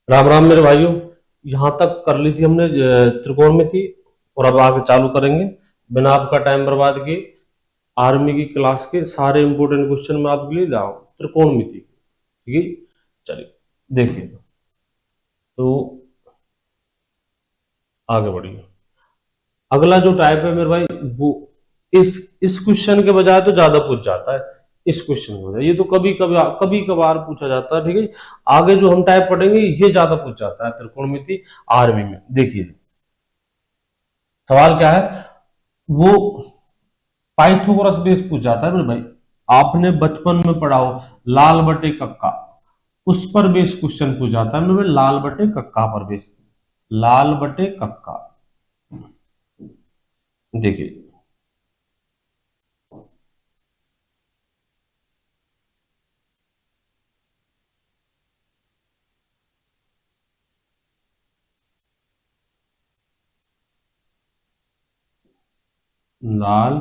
राम राम मेरे भाइयों। यहाँ तक कर ली थी हमने त्रिकोणमिति, और अब आगे चालू करेंगे बिना आपका टाइम बर्बाद किए। आर्मी की क्लास के सारे इंपोर्टेंट क्वेश्चन मैं आपके लिए लाऊं त्रिकोणमिति, ठीक है। चलिए देखिए, तो आगे बढ़िए। अगला जो टाइप है मेरे भाई, वो इस क्वेश्चन के बजाय तो ज्यादा पूछ जाता है। इस क्वेश्चन के बजाय ये तो कभी कभार पूछा जाता है, ठीक है। आगे जो हम टाइप पढ़ेंगे ये ज्यादा पूछ जाता है त्रिकोणमिति आर्मी में। देखिए सवाल क्या है, वो पाइथागोरस बेस पूछ जाता है मेरे भाई। आपने बचपन में पढ़ा हो लाल बटे कक्का, उस पर बेस क्वेश्चन पूछ जाता है मेरे भाई। लाल बटे कक्का पर बेस, लाल बटे कक्का। देखिए लाल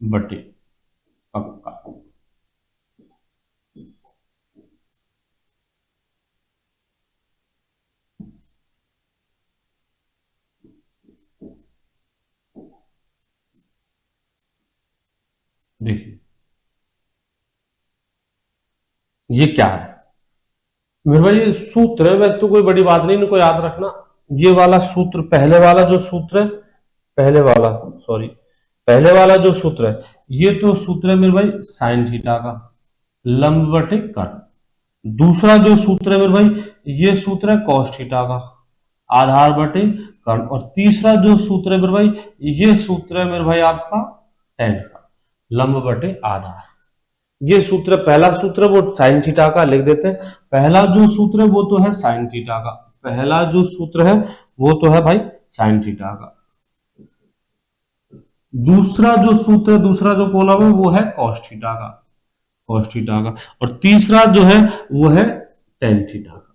बटे कक्का, देखिए ये क्या है मेरे भाई। ये सूत्र है, वैसे तो कोई बड़ी बात नहीं, इनको याद रखना। ये वाला सूत्र, पहले वाला जो सूत्र है, पहले वाला, सॉरी, पहले वाला जो सूत्र है, ये तो सूत्र है मेरे भाई साइन थीटा का, लंब बटे कर्ण। दूसरा जो सूत्र है मेरे भाई, ये सूत्र है कॉस थीटा का, आधार बटे कर्ण। और तीसरा जो सूत्र है मेरे भाई, ये सूत्र है मेरे भाई आपका टेन का, लंब बटे आधार। ये सूत्र, पहला सूत्र वो साइन थीटा का लिख देते हैं। पहला जो सूत्र है वो तो है साइन थीटा का, पहला जो सूत्र है वो तो है भाई साइन थीटा का। दूसरा जो सूत्र है, दूसरा जो कॉलम है वो है कॉस थीटा का, कॉस थीटा का। और तीसरा जो है वो है टेन थीटा का,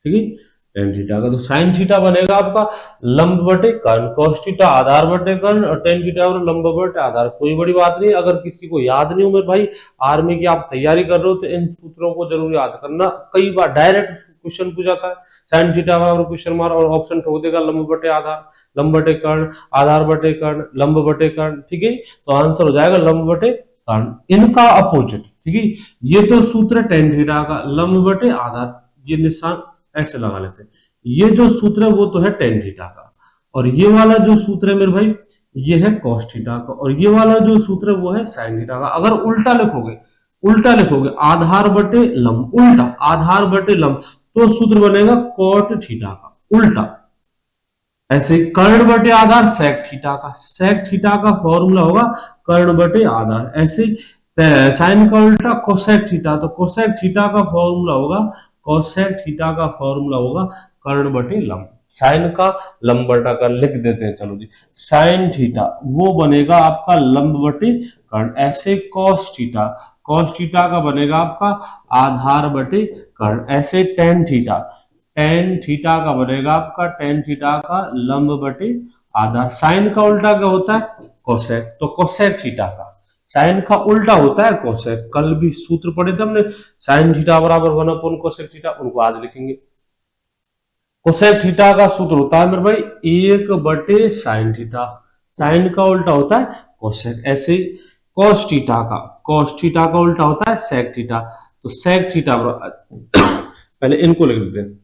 ठीक है, टेन थीटा का। तो साइन थीटा बनेगा आपका लंब बटे कर्ण, कॉस थीटा आधार बटे कर्ण, और टेन थीटा और लंब बटे आधार। कोई बड़ी बात नहीं, अगर किसी को याद नहीं हो मेरे भाई, आर्मी की आप तैयारी कर रहे हो, तो इन सूत्रों को जरूर याद करना। कई बार डायरेक्ट क्वेश्चन पूछ जाता है साइन थीटा बराबर क्वेश्चन मार्क, और ऑप्शन ठोक देगा लंब बटे आधार, लंब बटे कर्ण, आधार बटे कर्ण, लंब बटे कर्ण, ठीक है। तो आंसर हो जाएगा लंब बटे कर्ण, इनका अपोजिट, ठीक है। ये तो सूत्र टेन थीटा का, लंब बटे आधार, ये निशान ऐसे लगा लेते हैं। ये जो सूत्र है वो तो है टेन थीटा का, और ये वाला जो सूत्र है मेरे भाई, ये है कॉस थीटा का, और ये वाला जो सूत्र है वो है साइन थीटा का। अगर उल्टा लिखोगे, उल्टा लिखोगे आधार बटे लंब, उल्टा आधार बटे लंब, तो सूत्र बनेगा कॉट थीटा का, उल्टा। ऐसे कर्ण बटे आधार सेक थीटा का, सेक थीटा का फॉर्मूला होगा कर्ण बटे आधार। ऐसे साइन का उल्टा कोसेक थीटा, तो कोसेक थीटा का फॉर्मूला होगा, कोसेक थीटा का फॉर्मूला होगा कर्ण बटे लंब। साइन का लंब बटा का लिख देते हैं, चलो जी। साइन थीटा वो बनेगा आपका लंब बटे कर्ण। ऐसे कॉस थीटा, कॉस थीटा का बनेगा आपका आधार बटे कर्ण। ऐसे टेन थीटा, टेन थीटा का बनेगा आपका टेन थीटा का लंब बटे आधार। साइन का उल्टा क्या होता है कोसेक, तो कोसेक थीटा का, साइन का उल्टा होता है कोसेक। कल भी सूत्र पढ़े थे हमने, साइन थीटा बराबर 1 कोसेक थीटा, उनको आज लिखेंगे। कोसेक थीटा का सूत्र होता है मेरे भाई 1 साइन थीटा, साइन का उल्टा होता है कोसेक। ऐसे कॉस थीटा का, कॉस थीटा का उल्टा होता है सेक थीटा, तो सेक थीटा पहले इनको लिख देते हैं,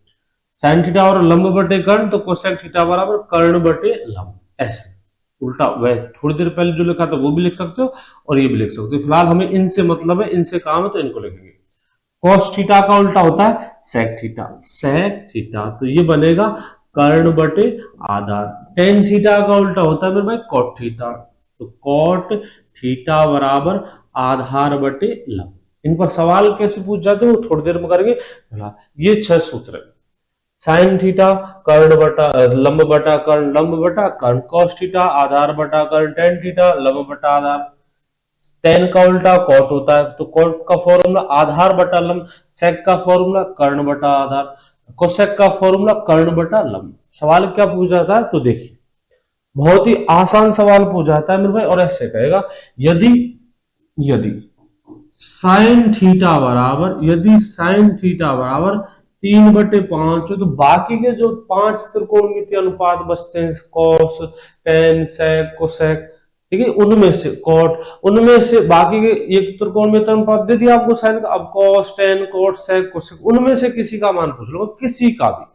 साइन थीटा और लंब बटे कर्ण, तो कोसेक थीटा बराबर कर्ण बटे लंब। ऐसे उल्टा, वह थोड़ी देर पहले जो लिखा था वो भी लिख सकते हो और ये भी लिख सकते हो। फिलहाल हमें इनसे मतलब है, इनसे काम है, तो इनको लिखेंगे। कॉस थीटा का उल्टा होता है सेक थीटा, सेक थीटा, तो ये बनेगा कर्ण बटे आधार। टेन थीटा का उल्टा होता है मेरे भाई कॉट थीटा, तो कॉट थीटा बराबर आधार बटे लंब। इन पर सवाल कैसे पूछ जाते हो थोड़ी देर में करेंगे। ये 6 सूत्र है, साइन थीटा कर्ण बटा लंब बटा कर्ण, लंब बटा कर्ण, कॉस थीटा आधार बटा कर्ण, टेन थीटा लंब बटा आधार। टेन का उल्टा कॉट होता है, तो कॉट का फॉर्मूला आधार बटा लंब, सेक का फॉर्मूला कर्ण बटा आधार, कोसेक का फॉर्मूला कर्ण बटा लंब। सवाल क्या पूछा जाता है, तो देखिए बहुत ही आसान सवाल पूछा जाता है मेरे भाई, और ऐसे कहेगा यदि यदि साइन थीटा बराबर, यदि साइन थीटा बराबर 3/5, तो बाकी के जो 5 त्रिकोणमितीय अनुपात बचते हैं, कॉस, टेन, सेक, कोसेक, ठीक है, उनमें से कॉट, उनमें से बाकी के एक त्रिकोणमितीय अनुपात दे दिया आपको साइन का, अब कॉस, टेन, कॉट, सेक, कोसेक, उनमें से किसी का मान पूछ लो, किसी का भी,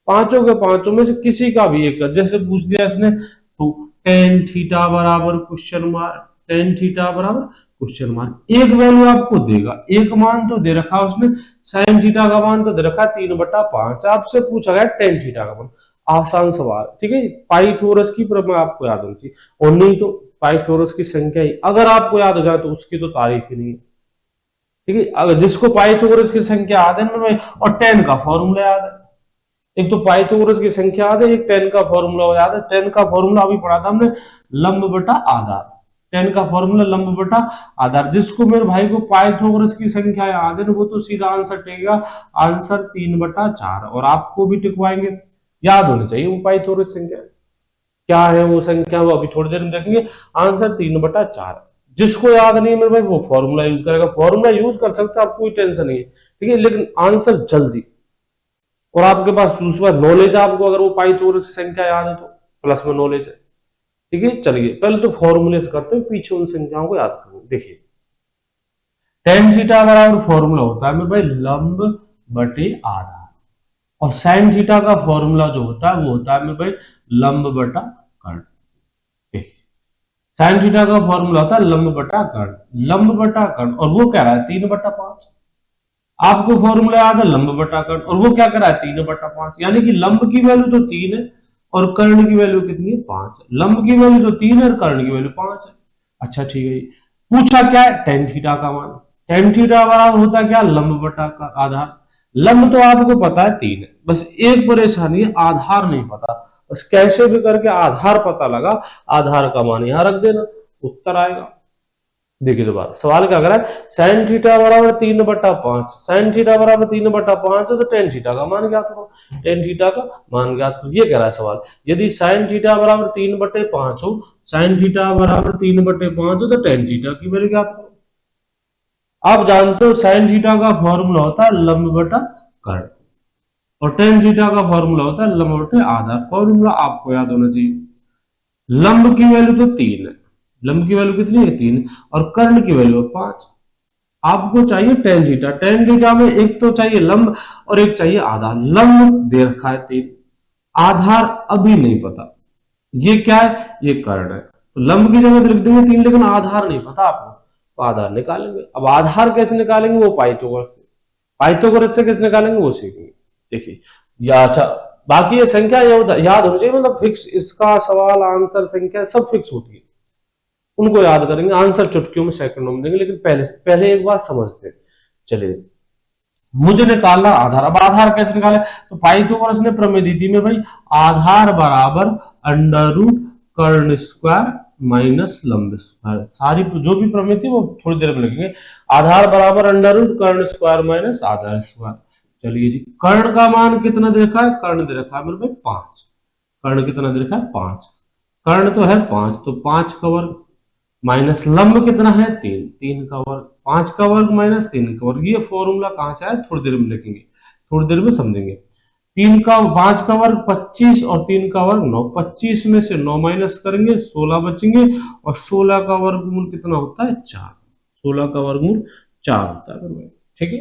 पांचों के पांचों में से किसी का भी एक, जैसे पूछ दिया इसने तो टेन थीटा बराबर क्वेश्चन मार्क, टेन थीटा बराबर क्वेश्चन मार्क, एक वैल्यू आपको देगा, एक मान तो दे रखा उसने, साइन थीटा का मान तो दे रखा 3/5, आपसे पूछा गया टेन थीटा का मान, आसान सवाल, ठीक है, पाइथागोरस की प्रमेय आपको याद होनी चाहिए, और नहीं तो पाइथागोरस की संख्या ही अगर आपको याद हो जाए तो उसकी तो तारीफ ही नहीं है, ठीक है, अगर जिसको पाइथागोरस की संख्या याद है ना, और टेन का फॉर्मूला याद है, एक तो पाइथागोरस की संख्या याद है, एक टेन का फॉर्मूला याद है, टेन का फॉर्मूला अभी पढ़ा था हमने, लंब बटा आधार, टेन का फॉर्मूला लंब बटा आधार, जिसको मेरे भाई को पाइथागोरस की संख्या याद है ना, वो तो सीधा आंसर टेगा, आंसर 3/4, और आपको भी टिकवाएंगे, याद होनी चाहिए वो पाइथागोरस संख्या क्या है, वो संख्या वो अभी थोड़ी देर में देखेंगे, आंसर 3/4, जिसको याद नहीं है मेरे भाई वो फॉर्मूला यूज करेगा, फॉर्मूला यूज कर सकते आप, कोई टेंशन नहीं है, ठीक है, लेकिन आंसर जल्दी, और आपके पास दूसरा नॉलेज, आपको अगर वो पाइथागोरस संख्या याद है तो प्लस में नॉलेज है, ठीक है, चलिए पहले तो फॉर्मूले से करते हैं, पीछे उन संख्याओं को याद करेंगे, देखिए टेन थीटा बराबर फॉर्मूला होता है मेरे भाई लंब बटे आधार, और साइन थीटा का फॉर्मूला जो होता है वो होता है मेरे भाई लंब बटा कर्ण, साइन थीटा का फॉर्मूला होता है लंब बटा कर्ण, लंब बटा कर्ण, और वो कह रहा है 3/5, आपको फॉर्मूला याद है लंब बटा कर्ण, और वो क्या कर रहा है 3/5, यानी कि लंब की वैल्यू तो 3 है और कर्ण की वैल्यू कितनी है 5 है, लंब की वैल्यू तो 3 है और कर्ण की वैल्यू 5 है, अच्छा ठीक है, पूछा क्या है टेन थीटा का मान, टेन थीटा बराबर होता क्या लंब बटा का आधार, लंब तो आपको पता है 3 है, बस एक परेशानी है आधार नहीं पता, बस कैसे भी करके आधार पता लगा, आधार का मान यहां रख देना, उत्तर आएगा, देखिए दोबारा सवाल क्या कर रहा है, साइन थीटा बराबर 3/5, साइन थीटा बराबर 3/5 है तो टेन थीटा का मान ज्ञात करो, टेन थीटा का मान ज्ञात करो, ये कह रहा है सवाल, यदि साइन थीटा बराबर 3/5 हो, साइन थीटा बराबर 3/5 हो तो टेन थीटा की वैल्यू ज्ञात करो, आप जानते हो साइन थीटा का फॉर्मूला होता है लंब बटा कर्ण, और टेन थीटा का फॉर्मूला होता है लंब बटे आधार, फॉर्मूला आपको याद होना चाहिए, लंब की वैल्यू तो 3 है, लंब की वैल्यू कितनी है 3, और कर्ण की वैल्यू है 5, आपको चाहिए टेन थीटा, टेन थीटा में एक तो चाहिए लंब और एक चाहिए आधार, लंब दे रखा है 3, आधार अभी नहीं पता, ये क्या है ये कर्ण है, तो लंब की जगह लिख देंगे 3, लेकिन आधार नहीं पता आपको, तो आधार निकालेंगे, अब आधार कैसे निकालेंगे वो पाइथागोरस से, पाइथागोरस से कैसे निकालेंगे वो सीखेंगे, देखिए या अच्छा, बाकी ये संख्या याद होनी चाहिए, मतलब फिक्स, इसका सवाल आंसर संख्या सब फिक्स होती है, उनको याद करेंगे, आंसर चुटकियों में सेकंडों में देंगे, लेकिन पहले एक बार समझते हैं, चलिए मुझे निकालना आधार, अब आधार कैसे निकाले, तो पाइथागोरस ने प्रमेय दी थी में भाई, आधार बराबर अंडर रूट कर्ण स्क्वायर माइनस लंब स्क्वायर, सारी जो भी प्रमेय थी वो थोड़ी देर में लिखेंगे, आधार बराबर अंडर रूट कर्ण स्क्वायर माइनस आधार स्क्वायर, चलिए जी कर्ण का मान कितना दे रखा है, कर्ण दे रखा है मेरे भाई 5, कर्ण कितना दे रखा है 5, कर्ण तो है 5, तो 5 का वर्ग माइनस लंब कितना है 3, 3 का वर्ग, 5 का वर्ग माइनस 3 का वर्ग, ये फॉर्मूला कहां से आया थोड़ी देर में लिखेंगे, थोड़ी देर में समझेंगे, 5 का वर्ग 25 और 3 का वर्ग 9, 25 में से 9 माइनस करेंगे 16 बचेंगे, और 16 का वर्गमूल कितना होता है 4, 16 का वर्गमूल 4 होता है, ठीक है,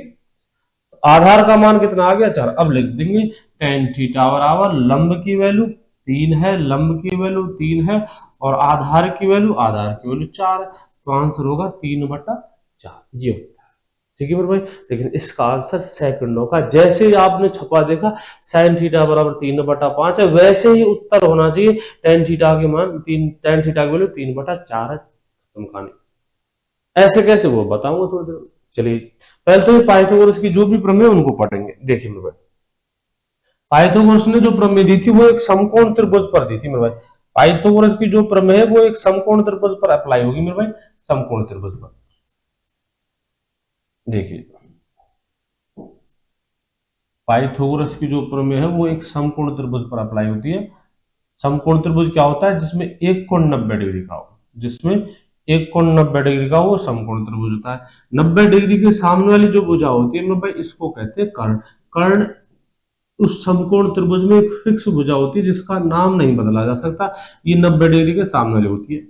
आधार का मान कितना आ गया 4, अब लिख देंगे टेन थीटा बराबर लंब की वैल्यू 3 है, लंब की वैल्यू 3 है, और आधार की वैल्यू 4 है, तो आंसर होगा 3/4, ये होता है, ठीक है मेरे भाई, लेकिन इसका आंसर सेकंडों का, जैसे ही आपने छपा देखा साइन थीटा बराबर 3/5 है, वैसे ही उत्तर होना चाहिए टेन थीटा के मान टेन थीटा की वैल्यू 3/4 है, खत्म कहानी, ऐसे कैसे वो बताऊंगा थोड़ी देर, चलिए पहले तो ये पाइथागोरस की जो भी प्रमेय उनको पढ़ेंगे, देखिए मेरे भाई, पाइथागोरस ने जो प्रमेय दी थी वो एक समकोण त्रिभुज पर दी थी मेरे भाई, पाइथागोरस की जो प्रमेय है वो एक समकोण त्रिभुज पर अप्लाई होगी मेरे भाई, समकोण त्रिभुज पर, देखिए पाइथागोरस की जो प्रमेय है वो एक समकोण त्रिभुज पर अप्लाई होती है, समकोण त्रिभुज क्या होता है, जिसमें एक कोण 90 डिग्री का हो, जिसमें एक कोण 90 डिग्री का हो समकोण त्रिभुज होता है, 90 डिग्री के सामने वाली जो भुजा होती है मेरे भाई इसको कहते हैं कर्ण, कर्ण उस समकोण त्रिभुज में एक फिक्स भुजा होती है जिसका नाम नहीं बदला जा सकता। ये 90 डिग्री के सामने वाली होती है।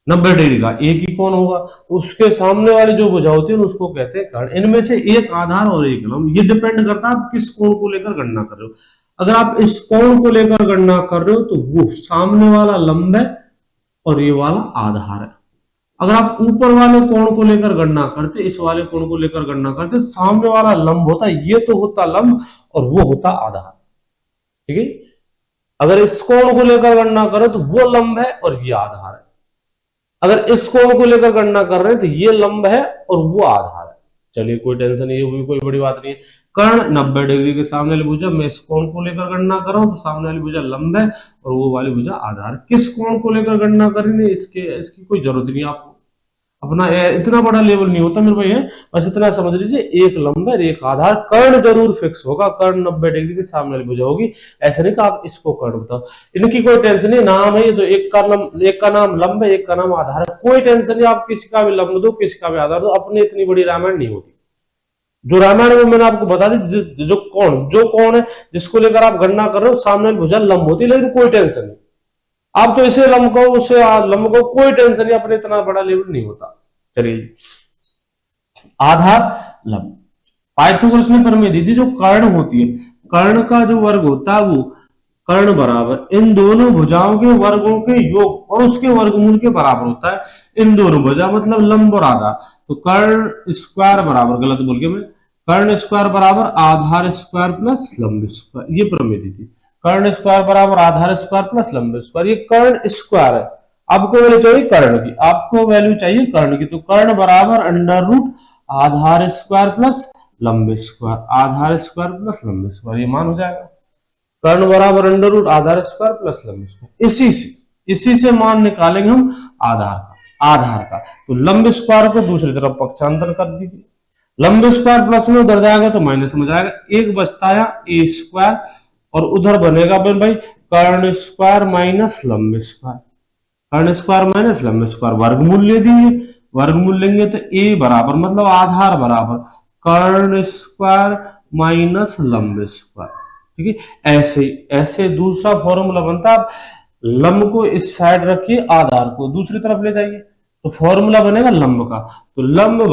90 डिग्री का एक ही कोण होगा, उसके सामने वाली जो भुजा होती है उसको कहते हैं कर्ण। इनमें से एक आधार और एक लंब, ये डिपेंड करता है आप किस कोण को लेकर गणना कर रहे हो। अगर आप इस कोण को लेकर गणना कर रहे हो तो वो सामने वाला लंब है और ये वाला आधार है। अगर आप ऊपर वाले कोण को लेकर गणना करते, इस वाले कोण को लेकर गणना करते, सामने वाला लंब होता, ये तो होता लंब और वो होता आधार। ठीक है, अगर इस कोण को लेकर गणना करें तो वो लंब है और ये आधार है। अगर इस कोण को लेकर गणना कर रहे हैं तो ये लंब है और वो आधार है। चलिए कोई टेंशन नहीं है, वो भी कोई बड़ी बात नहीं है। कर्ण 90 डिग्री के सामने वाली भुजा, मैं इस कोण को लेकर गणना कर रहा हूं तो सामने वाली भुजा लंब है और वो वाली भुजा आधार। किस कोण को लेकर गणना करेंगे इसकी कोई जरूरत नहीं। आपको अपना इतना बड़ा लेवल नहीं होता मेरे भाई है, बस इतना समझ लीजिए एक लंब है एक आधार। कर्ण जरूर फिक्स होगा, कर्ण 90 डिग्री के सामने वाली भुजा होगी। ऐसे नहीं कि आप इसको कर्ण बताओ, इनकी कोई टेंशन नहीं। नाम है ये तो एक का नाम लंब है, एक का नाम आधार है, कोई टेंशन नहीं। आप किसी का भी लंब दो, किसी का भी आधार दो, अपनी इतनी बड़ी रामायण नहीं होती। जो रामायण में मैंने आपको बता दी, जो कौन है जिसको लेकर आप गणना कर रहे हो सामने वाली भुजा लंब होती है, लेकिन कोई टेंशन नहीं। आप तो इसे लंब को उसे लंब को, कोई टेंशन नहीं, अपने इतना बड़ा लेवल नहीं होता। चलिए आधार लंब, पाइथागोरस ने प्रमेय दी थी जो कर्ण होती है, कर्ण का जो वर्ग होता है वो कर्ण बराबर इन दोनों भुजाओं के वर्गों के योग और उसके वर्गमूल के बराबर होता है। इन दोनों भुजा मतलब लंब और आधार, तो कर्ण स्क्वायर बराबर, गलत बोल गया मैं, कर्ण स्क्वायर बराबर आधार स्क्वायर प्लस लंब स्क्वायर, ये प्रमेय दी थी। कर्ण स्क्वायर बराबर आधार स्क्वायर प्लस लंब स्क्वायर, ये कर्ण स्क्वायर है। आपको वैल्यू चाहिए कर्ण की, आपको वैल्यू चाहिए कर्ण की, तो कर्ण बराबर अंडर रूट आधार स्क्वायर प्लस लंब स्क्वायर, आधार स्क्वायर प्लस लंब स्क्वायर, ये मान हो जाएगा। कर्ण बराबर अंडर रूट आधार स्क्वायर प्लस लंब स्क्वायर, इसी से मान निकालेंगे हम आधार का। तो लंब स्क्वायर को दूसरी तरफ पक्षांतर कर दीजिए, लंब स्क्वायर प्लस में उधर जाएगा तो माइनस में जाएगा, एक बचता है ए स्क्वायर और उधर बनेगा भाई कर्ण स्क्वायर माइनस लंब स्क्वायर, कर्ण स्क्वायर माइनस लंब स्क्वायर, वर्गमूल ले दीजिए, वर्गमूल लेंगे तो ए बराबर मतलब आधार बराबर कर्ण स्क्वायर माइनस लंब स्क्वायर। ठीक है, ऐसे दूसरा फॉर्मूला बनता है। आप लंब को इस साइड रखिए, आधार को दूसरी तरफ ले जाइए तो फॉर्मूला बनेगा लंब का, तो लंब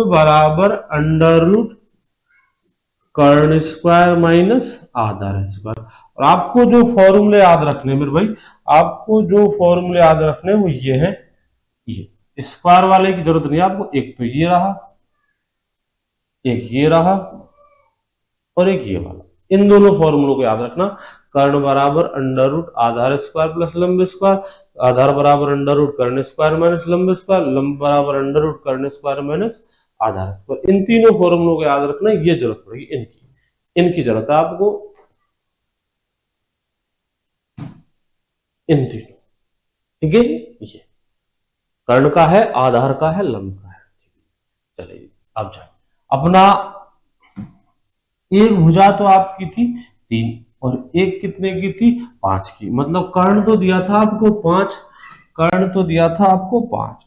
बराबर अंडर रूट कर्ण स्क्वायर माइनस आधार स्क्वायर। और आपको जो फॉर्मूले याद रखने मेरे भाई, आपको जो फॉर्मूले याद रखने वो ये है, ये स्क्वायर वाले की जरूरत नहीं आपको, एक तो ये रहा, एक ये रहा और एक ये वाला, इन दोनों फॉर्मूलों को याद रखना। कर्ण बराबर अंडर रूट आधार स्क्वायर प्लस लंब स्क्वायर, आधार बराबर अंडर रूट कर्ण स्क्वायर माइनस लंब स्क्वायर, लंब बराबर अंडर रूट कर्ण स्क्वायर माइनस आधार स्क्वायर। इन तीनों फॉर्मूलों को याद रखना, ये जरूरत पड़ेगी, इनकी जरूरत है आपको, इन तीनों। ठीक है, ये कर्ण का है, आधार का है, लंब का है। चलिए अब जाए अपना, एक भुजा तो आपकी थी 3 और एक कितने की थी 5 की, मतलब कर्ण तो दिया था आपको 5, कर्ण तो दिया था आपको 5,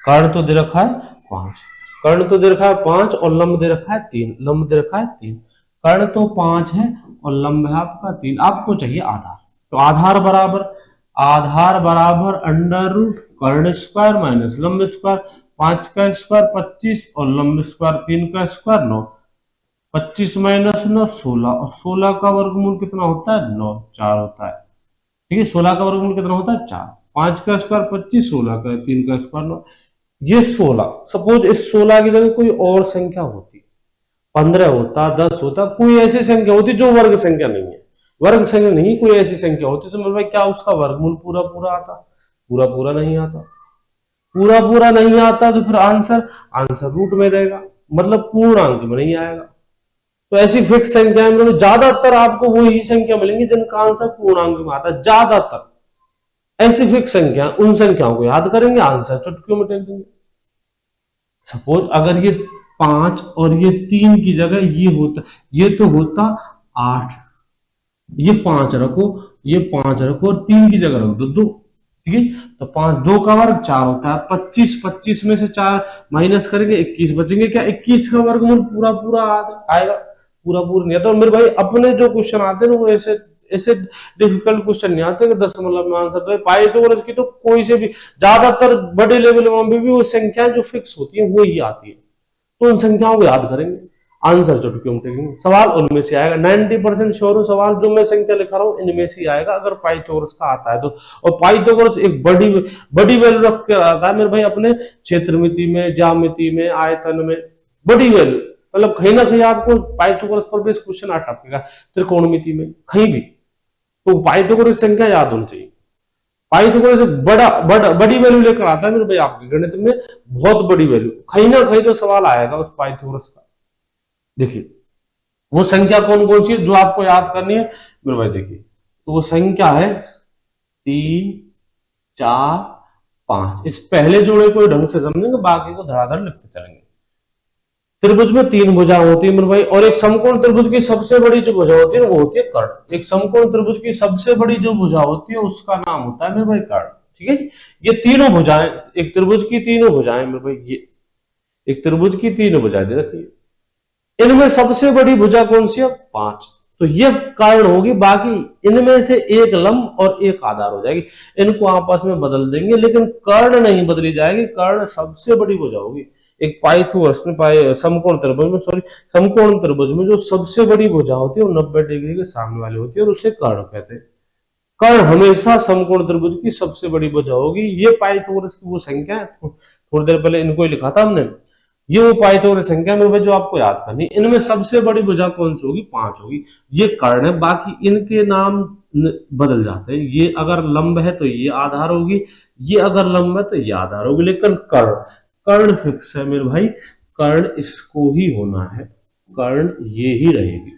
कर्ण तो दे रखा है 5, कर्ण तो दे रखा है 5 और लंब दे रखा है 3, लंब दे रखा है 3, कर्ण तो 5 है और लंब है आपका 3, आपको चाहिए आधार। तो आधार बराबर अंडर रूट कर्ण स्क्वायर माइनस लंब स्क्वायर, 5 का स्क्वायर 25 और लंब स्क्वायर 3 का स्क्वायर 9, 25 माइनस 9 16, और 16 का वर्गमूल कितना होता है 9, 4 होता है। ठीक है, 16 का वर्गमूल कितना होता है 4, 5 का स्क्वायर 25, 16 का 3 का स्क्वायर 9, ये 16। सपोज इस 16 की जगह कोई और संख्या होती, 15 होता, 10 होता, कोई ऐसी संख्या होती जो वर्ग संख्या नहीं है, वर्ग संख्या नहीं, कोई ऐसी संख्या होती तो मेरे भाई क्या उसका वर्गमूल पूरा पूरा आता? पूरा नहीं आता। पूरा नहीं आता तो फिर आंसर रूट में रहेगा, मतलब पूर्णांक में नहीं आएगा। तो ऐसी फिक्स संख्या में ज्यादातर आपको वही संख्या मिलेंगी जिनका आंसर पूर्णांक में आता है, ज्यादातर ऐसी फिक्स संख्या, उन संख्याओं को याद करेंगे, आंसर चुटकियों में टेक देंगे। सपोज अगर ये 5 और ये 3 की जगह ये होता, ये तो होता 8, ये 5 रखो, ये 5 रखो और 3 की जगह रख दो 2। ठीक है, तो 5, 2 का वर्ग 4 होता है, 25 में से 4 माइनस करेंगे 21 बचेंगे, क्या 21 का वर्गमूल पूरा आएगा? पूरा पूरा नहीं आता। और मेरे भाई अपने जो क्वेश्चन आते हैं ना वो ऐसे ऐसे डिफिकल्ट क्वेश्चन नहीं आते कि दशमलव में आंसर। तो पाइथागोरस की तो कोई से भी ज्यादातर बड़े लेवल में भी वो संख्याएं जो फिक्स होती है वो ही आती है, तो उन संख्याओं को याद करेंगे, आंसर चुटकी में टेकेंगे, सवाल उनमें से आएगा। 90% श्योर सवाल जो मैं संख्या लिखा रहा हूँ इनमें से आएगा अगर पाइथागोरस का आता है तो। और पाइथागोरस एक बड़ी बड़ी वैल्यू रख के आता है मेरे भाई अपने क्षेत्रमिति में, ज्यामिति में, आयतन में, बड़ी वैल्यू। मतलब कहीं ना कहीं आपको पाइथागोरस पर बेस क्वेश्चन आ टपकेगा, त्रिकोणमिति में कहीं भी, तो पाइथागोरस संख्या याद होनी चाहिए। पाइथागोरस एक बड़ी वैल्यू लेकर आता है मेरे भाई आपके गणित में, बहुत बड़ी वैल्यू, कहीं ना कहीं तो सवाल आएगा उस पाइथागोरस का। देखिए वो संख्या कौन कौन सी है जो आपको याद करनी है मेरे भाई, देखिए तो वो संख्या है 3 4 5। इस पहले जोड़े को ढंग से समझेंगे, बाकी को धड़ाधड़ लिखते चलेंगे। त्रिभुज में 3 भुजा होती है मेरे भाई, और एक समकोण त्रिभुज की सबसे बड़ी जो भुजा होती है वो होती है कर्ण। एक समकोण त्रिभुज की सबसे बड़ी जो भुजा होती है उसका नाम होता है मेरे भाई कर्ण। ठीक है, ये तीनों भुजाएं, एक त्रिभुज की तीनों भुजाएं मेरे भाई, ये एक त्रिभुज की तीनों भुजाएं दे रखी है, इनमें सबसे बड़ी भुजा कौन सी है? 5। तो ये कर्ण होगी, बाकी इनमें से एक लंब और एक आधार हो जाएगी, इनको आपस में बदल देंगे, लेकिन कर्ण नहीं बदली जाएगी, कर्ण सबसे बड़ी भुजा होगी। एक पाइथागोरस में समकोण त्रिभुज में, सॉरी समकोण त्रिभुज में जो सबसे बड़ी भुजा होती है वो 90 डिग्री के सामने वाली होती है और उसे कर्ण कहते हैं। कर्ण हमेशा समकोण त्रिभुज की सबसे बड़ी भुजा होगी। ये पाइथागोरस की वो संख्या है, थोड़ी देर पहले इनको ही लिखा था हमने, ये वो पाइथागोरस संख्या में जो आपको याद करनी। इनमें सबसे बड़ी भुजा कौन सी होगी? 5 होगी। ये कर्ण है, बाकी इनके नाम बदल जाते हैं, ये अगर लंब है तो ये आधार होगी, ये अगर लंब है तो ये आधार होगी, लेकिन कर्ण कर्ण फिक्स है मेरे भाई, कर्ण इसको ही होना है, कर्ण ये ही रहेगी।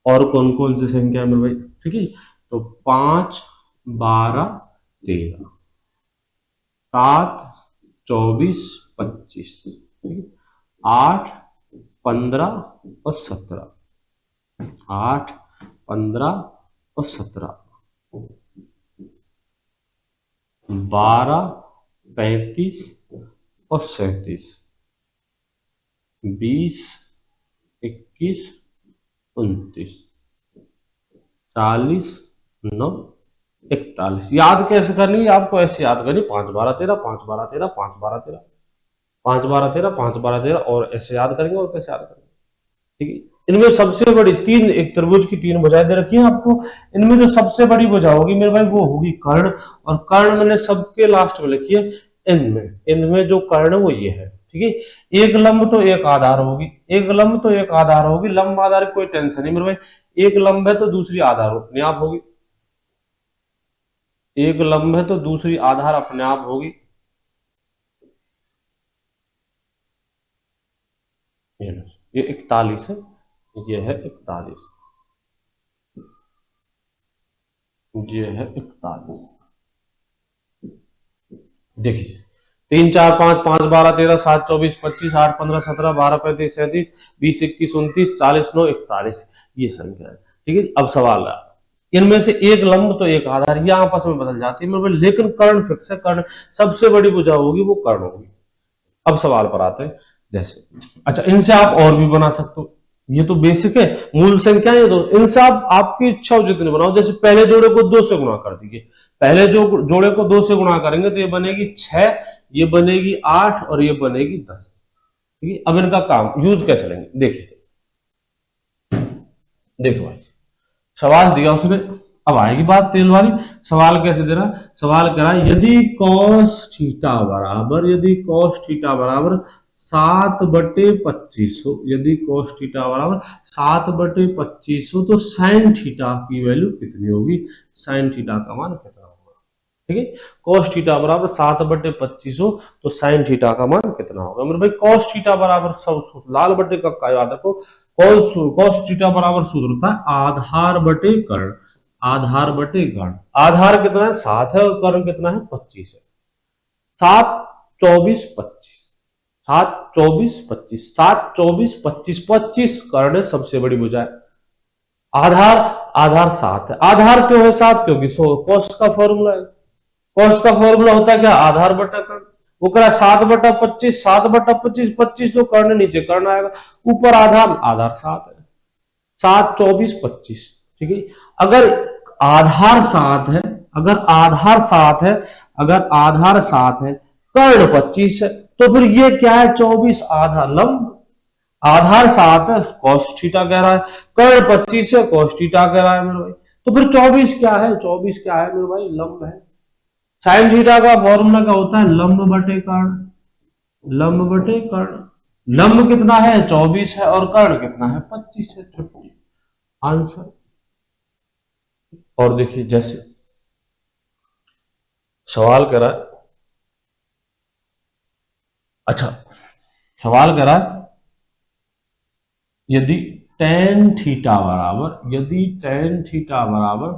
और कौन कौन सी संख्या मेरे भाई? ठीक है, तो 5 12 13 7 24 25, 8 15 और 17, 8 15 और 17, 12 35 और 37, 20 21 29, 40 9 41। याद कैसे करनी है आपको? ऐसे याद करनी, 5 12 13 5 12 13 5 12 13 5 12 13 5 12 13, और ऐसे याद करेंगे। और कैसे याद करेंगे? ठीक है, इनमें सबसे बड़ी तीन, एक त्रिभुज की 3 भुजाएं दे रखी है आपको, इनमें जो सबसे बड़ी भुजा होगी मेरे भाई वो होगी कर्ण। और कर्ण मैंने सबके लास्ट में लिखी है, इनमें इनमें जो कर्ण वो ये है। ठीक है, एक लंब तो एक आधार होगी, एक लंब तो एक आधार होगी, लंब आधार कोई टेंशन नहीं मेरे भाई, एक लंब है तो दूसरी आधार अपने आप होगी, एक लंब है तो दूसरी आधार अपने आप होगी। ये 41 है, ये है 41, ये है 41। देखिए 3 4 5 5 12 13 7 24 25 8 15 17 12 35 37 20 21 29 40 9 41, ये संख्या है। ठीक है, अब सवाल है, इनमें से एक लंब तो एक आधार, ये आपस में बदल जाती है, लेकिन कर्ण फिक्स है, कर्ण सबसे बड़ी भुजा होगी वो कर्ण होगी। अब सवाल पर आते हैं, जैसे अच्छा इनसे आप और भी बना सकते हो, ये तो बेसिक है, मूल संख्या है, तो इनसे आप आपकी इच्छा हो जितने बनाओ। जैसे पहले जोड़े को 2 से गुणा कर दीजिए, पहले जो जोड़े को 2 से गुणा करेंगे तो ये बनेगी 6, ये बनेगी 8 और ये बनेगी 10। ठीक है, अब इनका काम यूज कैसे लेंगे? देखिए देखो भाई, सवाल दिया उसने, अब आएगी बात तेल वाली। सवाल कैसे दे रहा? सवाल कह रहा है यदि cos थीटा बराबर, यदि cos थीटा बराबर 7/25 हो, यदि cos थीटा बराबर 7/25 हो तो sin थीटा की वैल्यू कितनी होगी? sin थीटा का मान कितना होगा? ठीक है, cos थीटा बराबर 7/25 हो तो sin थीटा का मान कितना होगा मेरे भाई? cos थीटा बराबर सब लाल बटे का याद रखो, cos थीटा बराबर सूत्र होता है आधार बटे कर्ण, आधार बटे कर्ण। आधार कितना है? 7 है, और कर्ण कितना है? 25 है। 7 24 25, 7 24 25, 7 24 25, 25 कर्ण है, सबसे बड़ी भुजा है। आधार आधार 7 है। आधार क्यों है 7? क्योंकि cos का फॉर्मूला है, cos का फॉर्मूला होता है क्या? आधार बटा कर्ण। वो कह रहा है 7/25, 7/25, 25 तो कर्ण नीचे कर्ण आएगा, ऊपर आधार, आधार 7 है। 7 24 25, ठीक है। अगर आधार 7 है, अगर आधार 7 है, अगर आधार 7 है, कर्ण 25 है, तो फिर ये क्या है, 24 आधा लंब। आधार 7 है, cos थीटा कह रहा है, कर्ण 25 है, cos थीटा कह रहा है मेरे भाई। तो फिर 24 क्या है, 24 क्या है मेरे भाई, लंब है। साइन थीटा का फॉर्मूला क्या होता है, लंब बटे कर्ण, लंब बटे कर्ण। लंब कितना है, 24 है, और कर्ण कितना है, 25 है, 50 आंसर। और देखिए जैसे सवाल करा, अच्छा सवाल करा, यदि टेन थीटा बराबर, यदि टेन थीटा बराबर,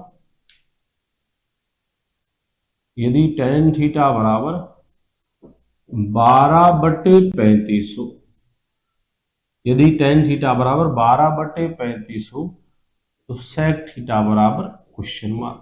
यदि टेन थीटा बराबर 12/35 हो, यदि टेन थीटा बराबर 12/35 हो, तो सेक थीटा बराबर क्वेश्चन मार्क।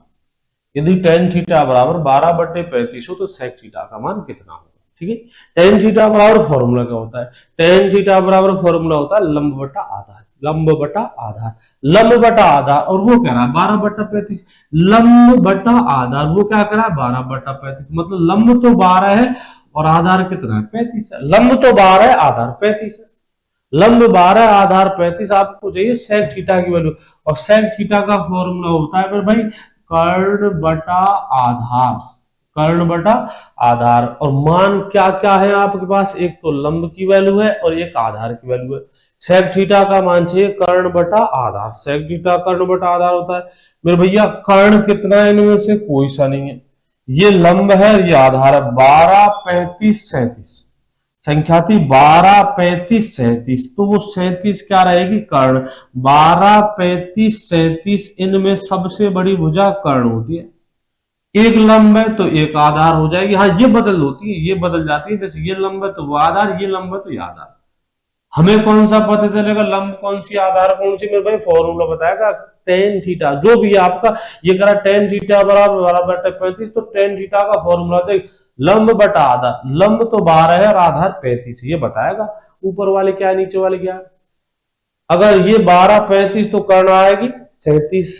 यदि टेन थीटा बराबर 12/35 हो, तो सेक थीटा का मान कितना होगा, ठीक है। टेन थीटा बराबर फॉर्मूला क्या होता है, टेन थीटा बराबर फॉर्मूला होता है लंब बटा आधार, लंब बटा आधार, लंब बटा आधार। और वो कह रहा है 12/35, लंब बटा आधार, वो क्या कह रहा है 12/35, मतलब लंब तो 12 है और आधार कितना है, 35 है। लंब तो 12 है, आधार 35 है। लंब 12, आधार 35, आपको चाहिए सेक थीटा की वैल्यू। और सेक थीटा का फॉर्मूला होता है फिर भाई कर्ण बटा आधार, कर्ण बटा आधार। और मान क्या क्या है आपके पास, एक तो लंब की वैल्यू है और एक आधार की वैल्यू है। सेक थीटा का मान चाहिए कर्ण बटा आधार, सेक थीटा कर्ण बटा आधार होता है। मेरे भैया कर्ण कितना है, इनमें से कोई सा नहीं है, ये लंब है, ये आधार है। 12 35 37 संख्या थी, 12 35 37, तो वो 37 क्या रहेगी, कर्ण। 12 35 37, इनमें सबसे बड़ी भुजा कर्ण होती है। एक लंब है तो एक आधार हो जाएगी, हाँ ये बदल होती है, ये बदल जाती है, जैसे ये लंब है तो वो आधार, ये लंब है तो ये आधार। हमें कौन सा पता चलेगा, लंब कौन सी आधार कौन सी, मेरे भाई फॉर्मूला बताएगा टेन थीटा, जो भी है आपका। ये करा टेन थीटा बराबर 12/35, तो टेन थीटा का फॉर्मूला देख, लंब बटा आधार, लंब तो 12 है और आधार 35, ये बताएगा। ऊपर वाले क्या है, नीचे वाले क्या है। अगर ये 12 35, तो कर्ण आएगी 37।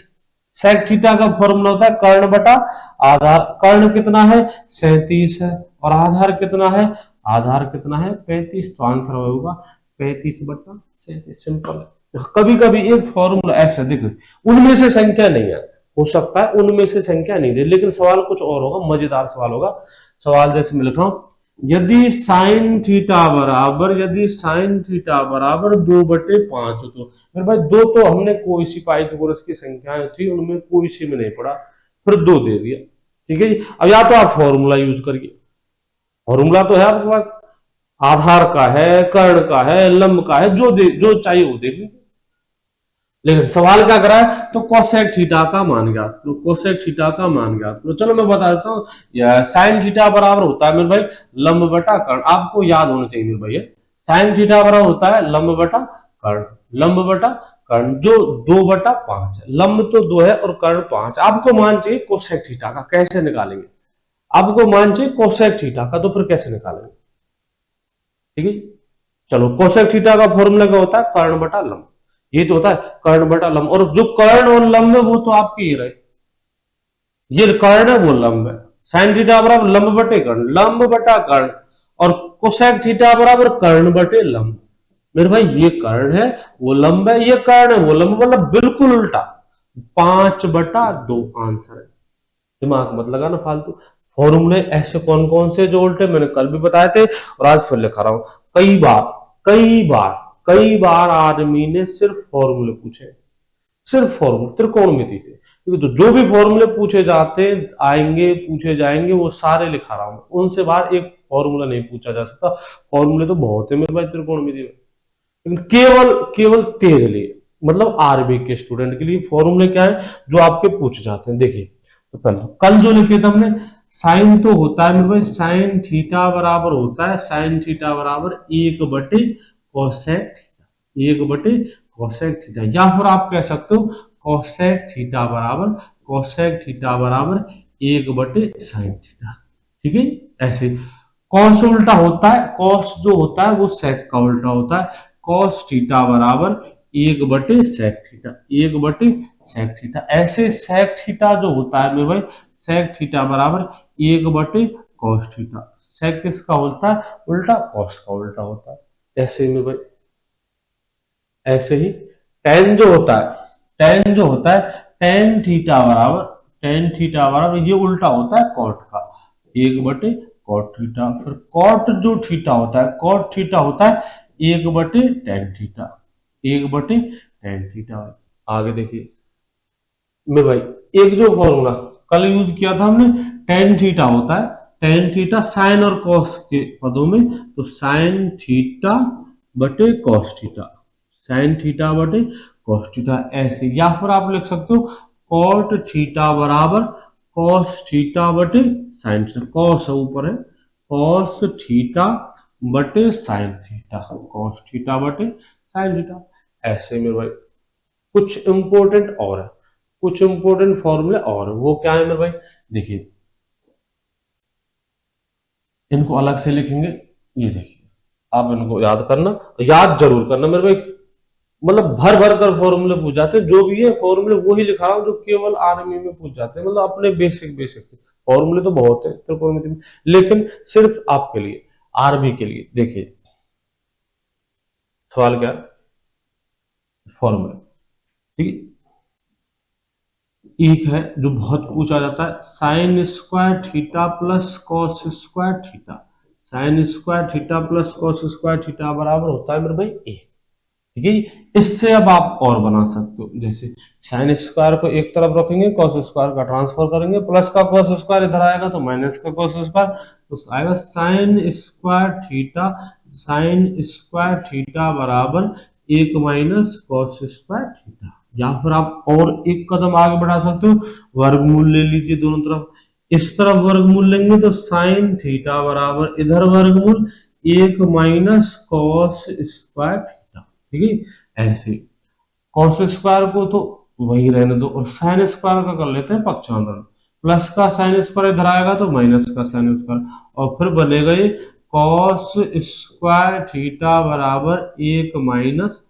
सेक थीटा का फॉर्मूला होता है कर्ण बटा आधार, कर्ण कितना है 37 है, और आधार कितना है, आधार कितना है 35, तो आंसर होगा 35/37, सिंपल है। कभी कभी एक फॉर्मूला ऐसा दिख, उनमें से संख्या नहीं है, हो सकता है उनमें से संख्या नहीं दे, लेकिन सवाल कुछ और होगा, मजेदार सवाल होगा। सवाल जैसे मैं लिख रहा हूं, यदि साइन थीटा बराबर, यदि साइन थीटा बराबर 2/5 हो, तो मेरे भाई दो तो हमने कोई सी पाइथागोरस की संख्याएं थी, उनमें कोई सी में नहीं पड़ा, फिर 2 दे दिया, ठीक है जी। अब या तो आप फॉर्मूला यूज करिए, फॉर्मूला तो है आपके पास, आधार का है, कर्ण का है, लंब का है, जो दे, जो चाहिए वो दे दीजिए। लेकिन सवाल क्या करा है, तो कोसेक थीटा का मान ज्ञात करो, कोसेक थीटा का मान ज्ञात करो। चलो मैं बता देता हूँ, साइन थीटा बराबर होता है मेरे भाई लंब बटा कर्ण, आपको याद होना चाहिए मेरे भाई। साइन थीटा बराबर होता है लंब बटा कर्ण, लंब बटा कर्ण, जो 2/5 है, लंब तो 2 है और कर्ण 5। आपको मान चाहिए कोसेक थीटा का, कैसे निकालेंगे, आपको मान चाहिए कोसेक थीटा का, तो फिर कैसे निकालेंगे, ठीक है। चलो कोसेक थीटा का फॉर्मूला क्या होता है, कर्ण बटा लंब, ये तो होता है कर्ण बटा लंब। और जो कर्ण और लंब है वो तो आपकी ये रहे, ये कर्ण है वो लंब है। साइन थीटा बराबर लंब बटे कर्ण, लंब बटा कर्ण, और कोसेक थीटा बराबर कर्ण बटे लंब। मेरे भाई ये कर्ण है वो लंब है, ये कर्ण है वो लंब, मतलब बिल्कुल उल्टा। 5/2 आंसर है, दिमाग मत लगाना फालतू। फॉर्मूले ऐसे कौन कौन से जो उल्टे, मैंने कल भी बताए थे और आज फिर लिखा रहा हूं। कई बार, कई बार, कई बार आदमी ने सिर्फ फॉर्मूले पूछे, सिर्फ फॉर्मूले त्रिकोणमिति से, क्योंकि तो जो भी फॉर्मूले पूछे जाते आएंगे, पूछे जाएंगे, वो सारे लिखा रहा हूं, उनसे बाहर एक फॉर्मूला नहीं पूछा जा सकता। फॉर्मूले तो बहुत है मेरे भाई त्रिकोणमिति में, लेकिन केवल केवल तेरे लिए, मतलब आरबी के स्टूडेंट के लिए फॉर्मूले क्या है जो आपके पूछे जाते हैं। देखिए तो पहले कल जो लिखे थे हमने, साइन तो होता है मेरे भाई, साइन थीटा बराबर होता है, साइन थीटा बराबर 1/कोसेक थीटा, 1/कोसेक थीटा, या फिर आप कह सकते हो कोसेक थीटा बराबर, कोसेक थीटा बराबर 1/साइन थीटा, ठीक है। ऐसे कॉस उल्टा होता है, कॉस जो होता है वो सेक का उल्टा होता है, कॉस थीटा बराबर एक बटे सेक थीटा, एक बटे सेक थीटा। ऐसे सेक थीटा जो होता है मेरे भाई, सेक थीटा बराबर एक बटे कॉस थीटा। सेक किसका होता है? उल्टा, कॉस का उल्टा होता है। ऐसे में भाई, ऐसे ही टेन जो होता है, टेन जो होता है, टेन थीटा बराबर, टेन थीटा बराबर ये उल्टा होता है कॉट का, एक बटे कॉट थीटा। फिर कॉट जो थीटा होता है, कॉट थीटा होता है एक बटे टेन थीटा, एक बटे टेन थीटा। आगे देखिए मैं भाई, एक जो फॉर्मूला कल यूज किया था हमने, टेन थीटा होता है, टेन थीटा साइन और कॉस के पदों में, तो साइन थीटा बटे कॉस थीटा, साइन थीटा बटे कॉस थीटा। ऐसे, या फिर आप लिख सकते हो कॉट थीटा बराबर कॉस थीटा बटे साइन थीटा। कॉस ऊपर है, कॉस थीटा बटे साइन थीटा, कॉस थीटा बटे साइन थीटा। ऐसे में भाई कुछ इंपॉर्टेंट और है, कुछ इंपॉर्टेंट फॉर्मूले और है। वो क्या है मेरे भाई? देखिए इनको अलग से लिखेंगे, ये देखिए आप इनको याद करना, याद जरूर करना मेरे भाई। मतलब भर भर कर फॉर्मूले पूछ जाते हैं, जो भी है फॉर्मूले वही लिखा रहा हूं जो केवल आर्मी में पूछ जाते हैं, मतलब अपने बेसिक बेसिक से। फॉर्मूले तो बहुत है त्रिकोणमिति में, लेकिन सिर्फ आपके लिए, आर्मी के लिए। देखिए सवाल क्या, फॉर्मूले, ठीक है। एक है जो बहुत पूछा जाता है, sine square theta plus cos square theta. Sine square theta plus cos square theta बराबर होता है मेरे भाई ए, ठीक है। इससे अब आप और बना सकते हो, जैसे साइन स्क्वायर को एक तरफ रखेंगे, कॉस स्क्वायर का ट्रांसफर करेंगे, प्लस का कॉस स्क्वायर इधर आएगा तो माइनस का कॉस स्क्वायर, तो आएगा sine square theta, sine square theta बराबर एक माइनस कॉस स्क्वायर थीटा। या फिर आप और एक कदम आगे बढ़ा सकते हो, वर्गमूल ले लीजिए दोनों तरफ। इस तरफ वर्गमूल लेंगे तो साइन थीटा बराबर इधर वर्गमूल एक माइनस कॉस स्क्वायर थीटा, ठीक है। ऐसे कॉस स्क्वायर को तो वही रहने दो, और साइन स्क्वायर का कर लेते हैं पक्षांतरण। प्लस का साइन स्क्वायर इधर आएगा तो माइनस का साइन स्क्वायर, और फिर बनेगा ये कॉस स्क्वायर थीटा बराबर एक माइनस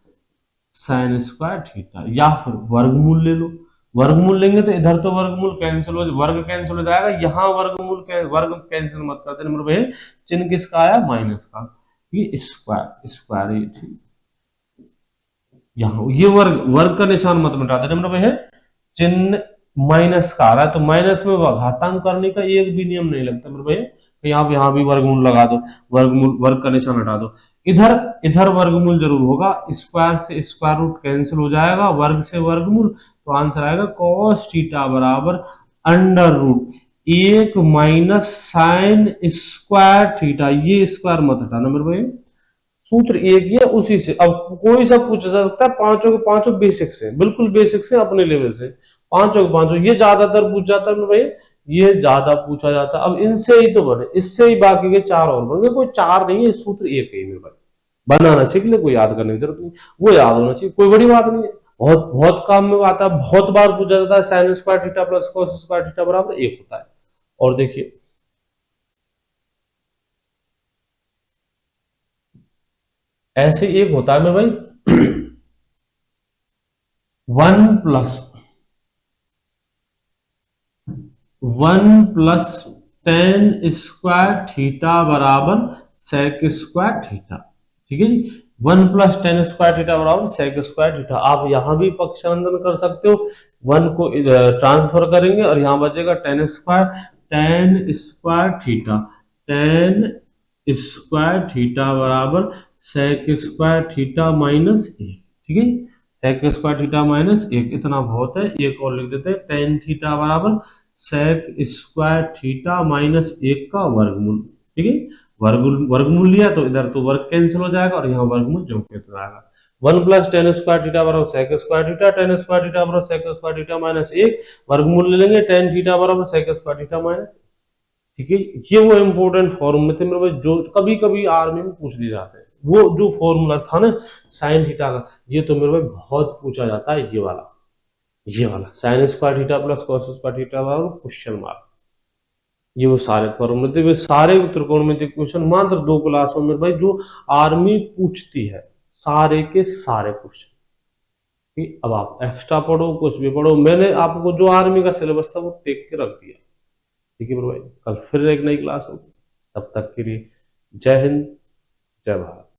साइन स्क्वायर थीटा। या फिर वर्गमूल ले लो, वर्गमूल लेंगे तो इधर तो वर्गमूल कैंसिल हो, वर्ग कैंसिल हो जाएगा, यहाँ वर्गमूल वर्ग कैंसिल मत करते नंबर भाई, चिन्ह किसका आया? माइनस का, ये स्क्वायर स्क्वायर, ये ठीक। यहाँ ये वर्ग, वर्ग का निशान मत मिटाते नंबर भाई, चिन्ह माइनस का आ रहा है तो माइनस में घातांक करने का एक भी नियम नहीं लगता मेरे भाई, तो यहाँ भी वर्गमूल लगा दो, वर्गमूल वर्ग का निशान हटा दो। इधर इधर वर्गमूल जरूर होगा, स्क्वायर से स्क्वायर रूट कैंसिल हो जाएगा, वर्ग से वर्गमूल, तो आंसर आएगा कॉस थीटा बराबर अंडर रूट एक माइनस साइन स्क्वायर थीटा। ये स्क्वायर मत हटाना मेरे भाई, सूत्र एक ही है उसी से। अब कोई सा पूछ सकता है, पांचों के पांचों बेसिक से, बिल्कुल बेसिक से, अपने लेवल से, पांचों के पांचों। ये ज्यादातर पूछ जाता है भाई, ये ज्यादा पूछा जाता है। अब इनसे ही तो बने, इससे ही बाकी के चार और बन गए, कोई चार नहीं है, सूत्र एक ही मेरे भाई। बनाना सीख ले, कोई याद करने की जरूरत नहीं, वो याद होना चाहिए, कोई बड़ी बात नहीं है। बहुत बहुत काम में आता है, बहुत बार पूछा जाता है, sine square theta plus cos square theta बराबर एक होता है। और देखिए ऐसे एक होता है मेरे भाई, one plus tan square theta बराबर सेक स्क्वायर थीटा, ठीक है जी। One plus tan square theta बराबर सेक स्क्वायर थीटा। आप यहां भी पक्षांतरण कर सकते हो, वन को ट्रांसफर करेंगे और यहां बचेगा ten square theta, tan square theta बराबर सेक स्क्वायर थीटा माइनस एक, ठीक है। सेक स्क्वायर थीटा माइनस एक, इतना बहुत है। एक और लिख देते हैं, टेन थीटा बराबर सेक स्क्वायर थीटा माइनस एक का वर्गमूल, ठीक है। वर्गमूल लिया तो इधर तो वर्ग कैंसिल हो जाएगा और यहाँ वर्गमूल जो के तो आएगा। One plus tan square theta बराबर sec square theta, tan square theta बराबर सेक स्क्वायर थीटा माइनस एक, वर्गमूल ले लेंगे टेन थीटा बराबर सेक स्क्वायर थीटा माइनस, ठीक है। ये वो इंपॉर्टेंट फॉर्मूले थे मेरे भाई जो कभी कभी आर्मी में पूछ दिए जाते हैं। वो जो फॉर्मूला था ना साइन थीटा का, ये तो मेरे भाई बहुत पूछा जाता है, ये वाला sine square theta plus cos square theta बराबर क्वेश्चन मार्क। ये वो सारे फॉर्मूले थे, वे सारे त्रिकोणमिति क्वेश्चन मात्र दो क्लासों में भाई जो आर्मी पूछती है, सारे के सारे क्वेश्चन, कि अब आप एक्स्ट्रा पढ़ो, कुछ भी पढ़ो, मैंने आपको जो आर्मी का सिलेबस था वो टेक के रख दिया। ठीक है भाई, कल फिर एक नई क्लास होगी, तब तक के लिए जय हिंद, जय भारत।